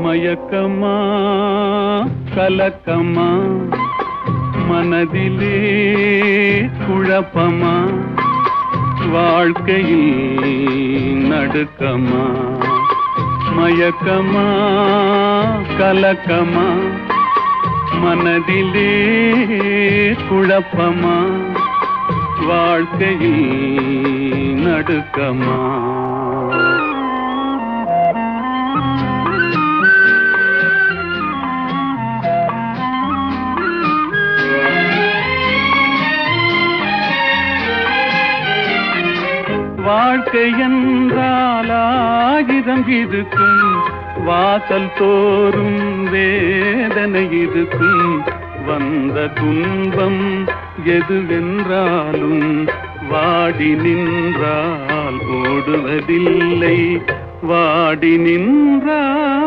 மயக்கமா கலக்கமா மனதிலே குழப்பமா வாழ்க்கையில் நடுக்கமா மயக்கமா கலக்கமா மனதிலே குழப்பமா வாழ்க்கையில் நடுக்கமா வாழ்க்கை என்றால் ஆயிரம் இருக்கும் வாசல் தோறும் வேதனை இருக்கும் வந்த துன்பம் எதுவென்றாலும் வாடி நின்றால் ஓடுவதில்லை வாடி நின்றால்